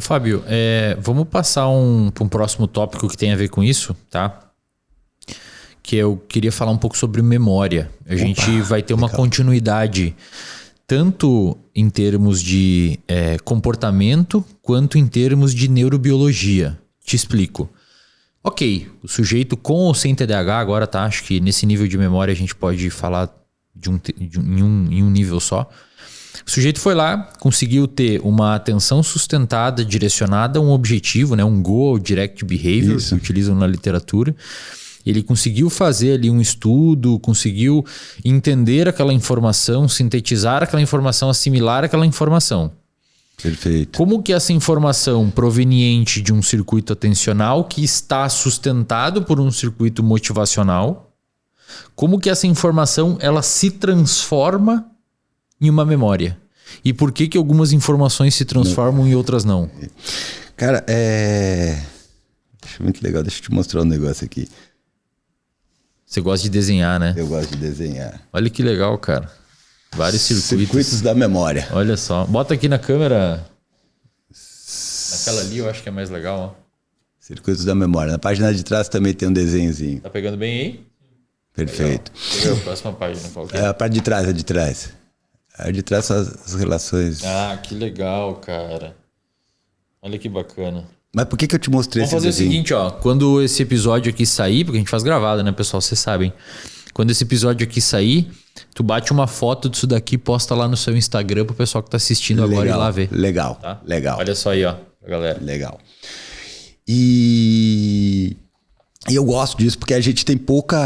Fábio, vamos passar para um próximo tópico que tem a ver com isso, tá? Que eu queria falar um pouco sobre memória. A gente vai ter uma continuidade tanto em termos de comportamento quanto em termos de neurobiologia. Te explico. Ok, o sujeito com ou sem TDAH agora, tá? Acho que nesse nível de memória a gente pode falar em um nível só. O sujeito foi lá, conseguiu ter uma atenção sustentada, direcionada a um objetivo, né? Um goal, direct behavior, que utilizam na literatura. Ele conseguiu fazer ali um estudo, conseguiu entender aquela informação, sintetizar aquela informação, assimilar aquela informação. Perfeito. Como que essa informação proveniente de um circuito atencional que está sustentado por um circuito motivacional, como que essa informação ela se transforma em uma memória? E por que algumas informações se transformam e outras não? Cara, muito legal. Deixa eu te mostrar um negócio aqui. Você gosta de desenhar, né? Eu gosto de desenhar. Olha que legal, cara. Vários circuitos. Circuitos da memória. Olha só. Bota aqui na câmera. Naquela ali eu acho que é mais legal, ó. Circuitos da memória. Na página de trás também tem um desenhozinho. Tá pegando bem aí? Perfeito. Legal. Próxima página, qual que é? A parte de trás, a de trás. A de trás são as relações. Ah, que legal, cara. Olha que bacana. Mas por que eu te mostrei esse desenho? Vamos fazer o seguinte, ó. Quando esse episódio aqui sair, porque a gente faz gravado, né, pessoal? Vocês sabem. Quando esse episódio aqui sair, tu bate uma foto disso daqui e posta lá no seu Instagram pro pessoal que tá assistindo agora ir lá ver. Legal, tá? Legal. Olha só aí, ó, galera. Legal. E eu gosto disso porque a gente tem pouca...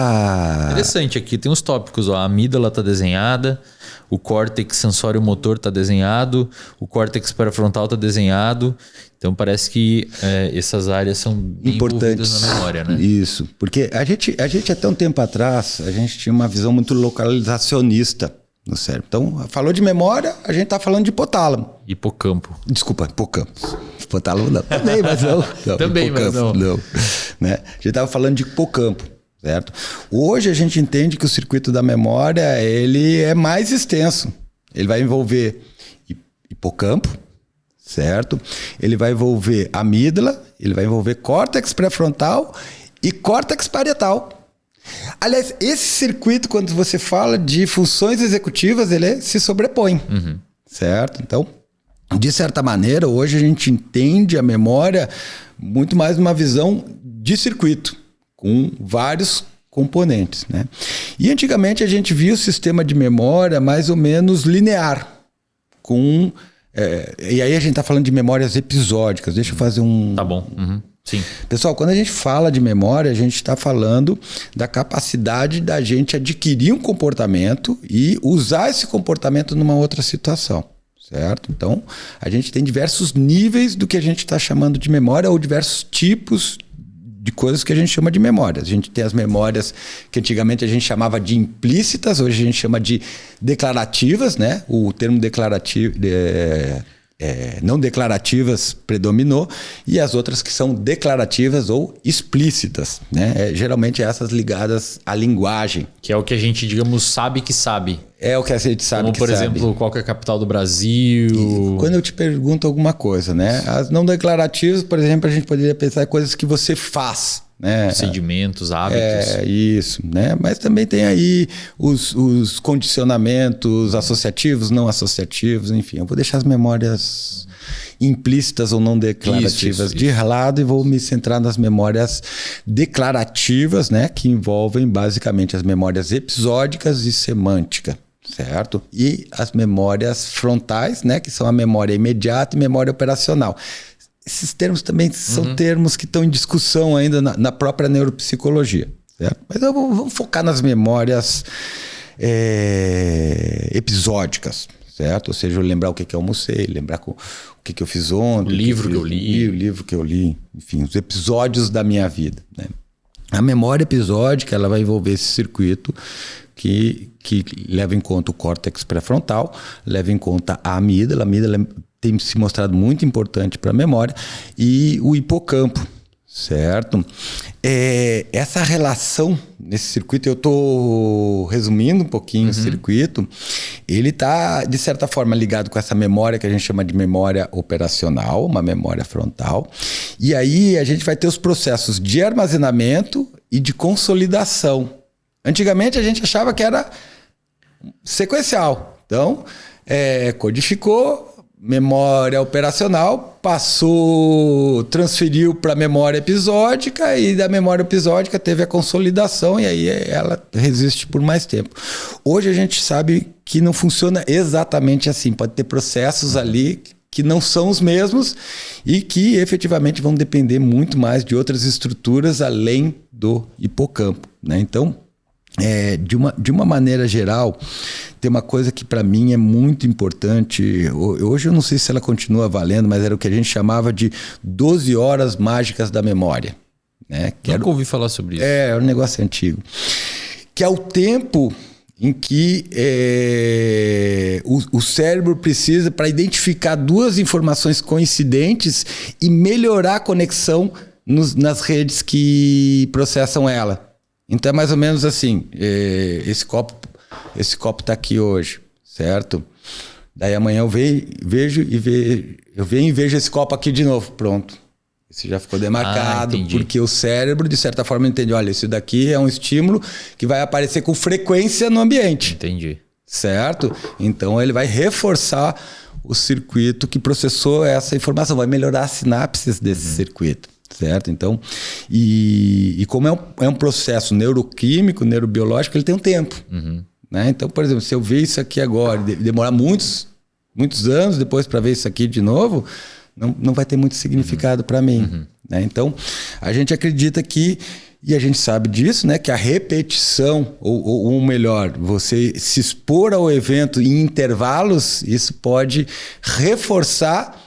Interessante aqui, tem uns tópicos, ó. A amígdala tá desenhada, o córtex sensório-motor tá desenhado, o córtex pré-frontal tá desenhado. Então parece que essas áreas são bem importantes na memória, né? Isso, porque a gente até um tempo atrás, a gente tinha uma visão muito localizacionista no cérebro. Então, falou de memória, a gente tá falando de hipotálamo. Hipocampo. Desculpa, hipocampo. Hipotálamo não. Também, mas não. Também, mas não. Né? A gente tava falando de hipocampo, certo? Hoje a gente entende que o circuito da memória, ele é mais extenso. Ele vai envolver hipocampo, certo? Ele vai envolver amígdala, ele vai envolver córtex pré-frontal e córtex parietal. Aliás, esse circuito, quando você fala de funções executivas, ele se sobrepõe, certo? Então, de certa maneira, hoje a gente entende a memória muito mais numa visão de circuito, com vários componentes, né? E antigamente a gente via o sistema de memória mais ou menos linear, com... e aí a gente está falando de memórias episódicas. Deixa eu fazer um... Tá bom. Sim. Pessoal, quando a gente fala de memória, a gente está falando da capacidade da gente adquirir um comportamento e usar esse comportamento numa outra situação, certo? Então, a gente tem diversos níveis do que a gente está chamando de memória ou diversos tipos de coisas que a gente chama de memórias. A gente tem as memórias que antigamente a gente chamava de implícitas, hoje a gente chama de declarativas, né? O termo declarativo... não declarativas predominou, e as outras que são declarativas ou explícitas, né? Geralmente essas ligadas à linguagem. Que é o que a gente, digamos, sabe que sabe. É o que a gente sabe. Como, que por sabe. exemplo, qual que é a capital do Brasil. E quando eu te pergunto alguma coisa, né? As não declarativas, por exemplo, a gente poderia pensar em coisas que você faz, né? Procedimentos, hábitos. Isso, né? Mas também tem aí os condicionamentos associativos, não associativos, enfim. Eu vou deixar as memórias implícitas ou não declarativas de lado e vou me centrar nas memórias declarativas, né? Que envolvem basicamente as memórias episódicas e semântica, certo? E as memórias frontais, né? Que são a memória imediata e memória operacional. Esses termos também são termos que estão em discussão ainda na própria neuropsicologia, certo? Mas vamos focar nas memórias episódicas, certo? Ou seja, eu lembrar o que eu almocei, lembrar o que eu fiz ontem. O livro que eu li. Enfim, os episódios da minha vida, né? A memória episódica, ela vai envolver esse circuito que leva em conta o córtex pré-frontal, leva em conta a amígdala. A amígdala tem se mostrado muito importante para a memória, e o hipocampo, certo? Essa relação nesse circuito, eu estou resumindo um pouquinho o circuito, ele está, de certa forma, ligado com essa memória que a gente chama de memória operacional, uma memória frontal. E aí a gente vai ter os processos de armazenamento e de consolidação. Antigamente a gente achava que era sequencial. Então, codificou, memória operacional, transferiu para a memória episódica e da memória episódica teve a consolidação e aí ela resiste por mais tempo. Hoje a gente sabe que não funciona exatamente assim. Pode ter processos ali que não são os mesmos e que efetivamente vão depender muito mais de outras estruturas além do hipocampo, né? Então, de uma maneira geral, tem uma coisa que para mim é muito importante. Hoje eu não sei se ela continua valendo, mas era o que a gente chamava de 12 horas mágicas da memória, né? Nunca ouvi falar sobre isso. É um negócio antigo. Que é o tempo em que o cérebro precisa para identificar duas informações coincidentes e melhorar a conexão nas redes que processam ela. Então é mais ou menos assim, esse copo está aqui hoje, certo? Daí amanhã eu vejo e vejo esse copo aqui de novo, pronto. Esse já ficou demarcado, porque o cérebro, de certa forma, entende, olha, isso daqui é um estímulo que vai aparecer com frequência no ambiente. Entendi. Certo? Então ele vai reforçar o circuito que processou essa informação, vai melhorar as sinapses desse circuito. Certo? Então, e como é um processo neuroquímico, neurobiológico, ele tem um tempo. Né? Então, por exemplo, se eu ver isso aqui agora, demorar muitos anos depois para ver isso aqui de novo, não vai ter muito significado para mim. Né? Então, a gente acredita que, e a gente sabe disso, né, que a repetição, ou melhor, você se expor ao evento em intervalos, isso pode reforçar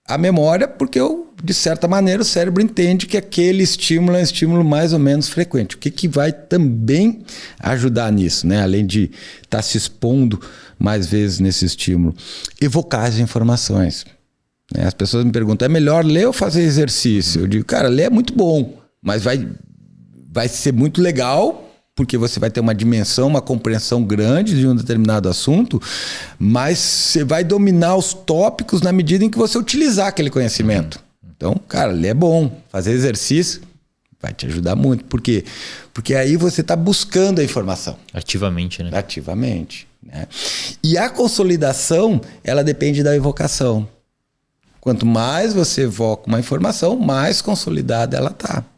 a memória, porque de certa maneira o cérebro entende que aquele estímulo é um estímulo mais ou menos frequente. O que vai também ajudar nisso, né? Além de estar se expondo mais vezes nesse estímulo? Evocar as informações. As pessoas me perguntam, é melhor ler ou fazer exercício? Eu digo, cara, ler é muito bom, mas vai ser muito legal, porque você vai ter uma dimensão, uma compreensão grande de um determinado assunto, mas você vai dominar os tópicos na medida em que você utilizar aquele conhecimento. Então, cara, ler é bom, fazer exercício vai te ajudar muito. Por quê? Porque aí você está buscando a informação. Ativamente, né? Ativamente. Né? E a consolidação, ela depende da evocação. Quanto mais você evoca uma informação, mais consolidada ela está.